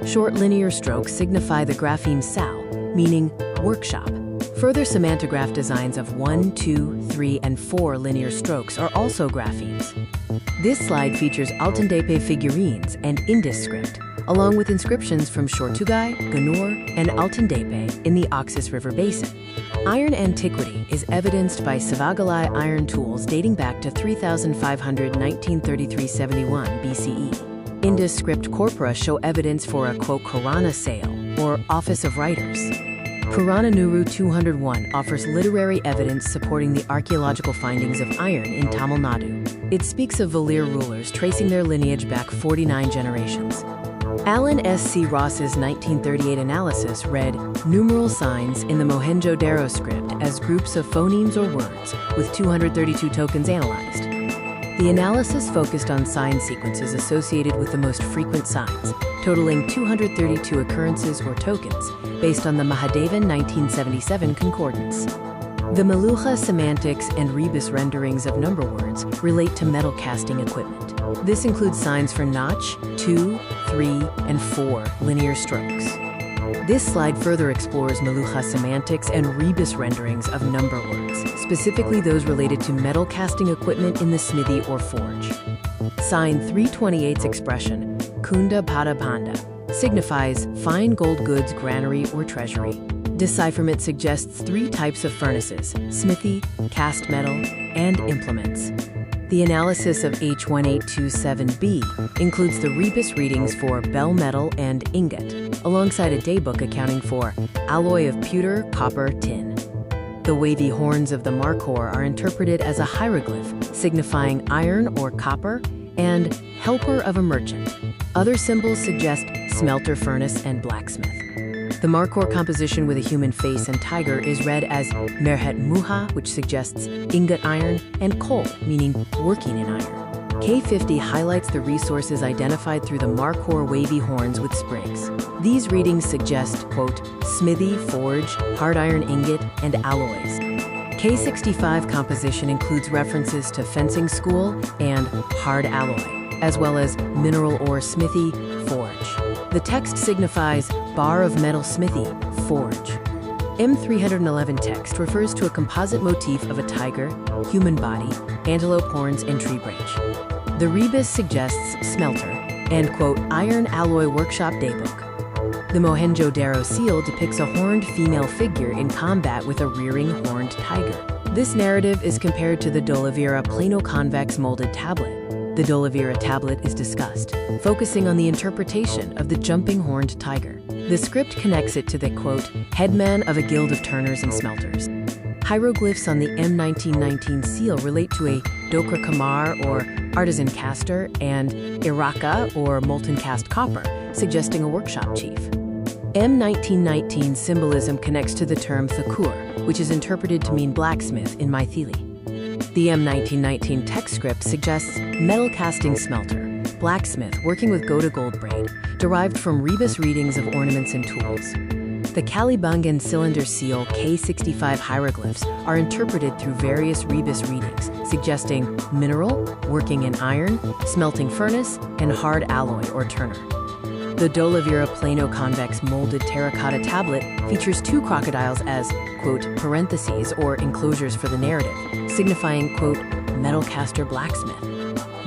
Short linear strokes signify the grapheme SAL, meaning workshop. Further semantograph designs of 1, 2, 3, and 4 linear strokes are also graphemes. This slide features Altendepe figurines and Indus script, along with inscriptions from Shortugai, Ganur, and Altendepe in the Oxus River Basin. Iron antiquity is evidenced by Savagalai iron tools dating back to 3500 1933-71 BCE. Indus script corpora show evidence for a, quote, Purana sale, or Office of Writers. Purana Nuru 201 offers literary evidence supporting the archaeological findings of iron in Tamil Nadu. It speaks of Valir rulers tracing their lineage back 49 generations. Alan S. C. Ross's 1938 analysis read numeral signs in the Mohenjo-Daro script as groups of phonemes or words, with 232 tokens analyzed. The analysis focused on sign sequences associated with the most frequent signs, totaling 232 occurrences or tokens, based on the Mahadevan 1977 concordance. The Meluha semantics and rebus renderings of number words relate to metal casting equipment. This includes signs for notch, 2, 3, and 4 linear strokes. This slide further explores Meluha semantics and rebus renderings of number words, specifically those related to metal casting equipment in the smithy or forge. Sign 328's expression, Kunda Pada Panda, signifies fine gold goods granary or treasury. Decipherment suggests 3 types of furnaces: smithy, cast metal, and implements. The analysis of H1827B includes the rebus readings for bell metal and ingot, alongside a daybook accounting for alloy of pewter, copper, tin. The wavy horns of the markhor are interpreted as a hieroglyph signifying iron or copper and helper of a merchant. Other symbols suggest smelter furnace and blacksmith. The markhor composition with a human face and tiger is read as merhet muha, which suggests ingot iron, and kol, meaning working in iron. K50 highlights the resources identified through the markhor wavy horns with sprigs. These readings suggest, quote, smithy, forge, hard iron ingot, and alloys. K65 composition includes references to fencing school and hard alloy, as well as mineral ore smithy, forge. The text signifies bar of metal smithy, forge. M311 text refers to a composite motif of a tiger, human body, antelope horns, and tree branch. The rebus suggests smelter and, quote, iron alloy workshop daybook. The Mohenjo-Daro seal depicts a horned female figure in combat with a rearing horned tiger. This narrative is compared to the Dolavira plano-convex molded tablet. The Dolavira tablet is discussed, focusing on the interpretation of the jumping horned tiger. The script connects it to the, quote, headman of a guild of turners and smelters. Hieroglyphs on the M1919 seal relate to a dokra kamar, or artisan caster, and iraka, or molten cast copper, suggesting a workshop chief. M1919 symbolism connects to the term thakur, which is interpreted to mean blacksmith in Maithili. The M1919 text script suggests metal casting smelter, blacksmith working with Goda gold braid, derived from rebus readings of ornaments and tools. The Kalibangan cylinder seal K65 hieroglyphs are interpreted through various rebus readings, suggesting mineral, working in iron, smelting furnace, and hard alloy or turner. The Dolavira plano-convex molded terracotta tablet features 2 crocodiles as, quote, parentheses or enclosures for the narrative, signifying, quote, metal caster blacksmith.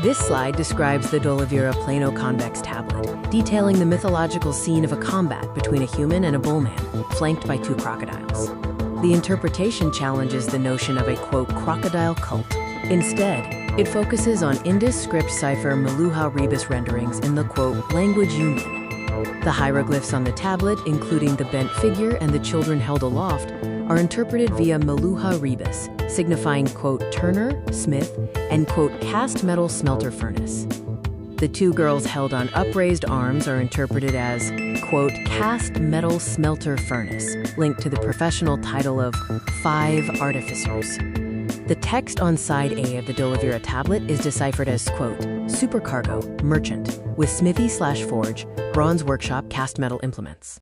This slide describes the Dolavira plano-convex tablet, detailing the mythological scene of a combat between a human and a bullman, flanked by 2 crocodiles. The interpretation challenges the notion of a, quote, crocodile cult. Instead, it focuses on Indus Script Cipher Meluha rebus renderings in the, quote, language union. The hieroglyphs on the tablet, including the bent figure and the children held aloft, are interpreted via Meluha rebus, signifying, quote, turner, smith, and, quote, cast metal smelter furnace. The 2 girls held on upraised arms are interpreted as, quote, cast metal smelter furnace, linked to the professional title of 5 artificers. The text on side A of the Dolavira tablet is deciphered as, quote, supercargo, merchant, with smithy/forge, bronze workshop, cast metal implements.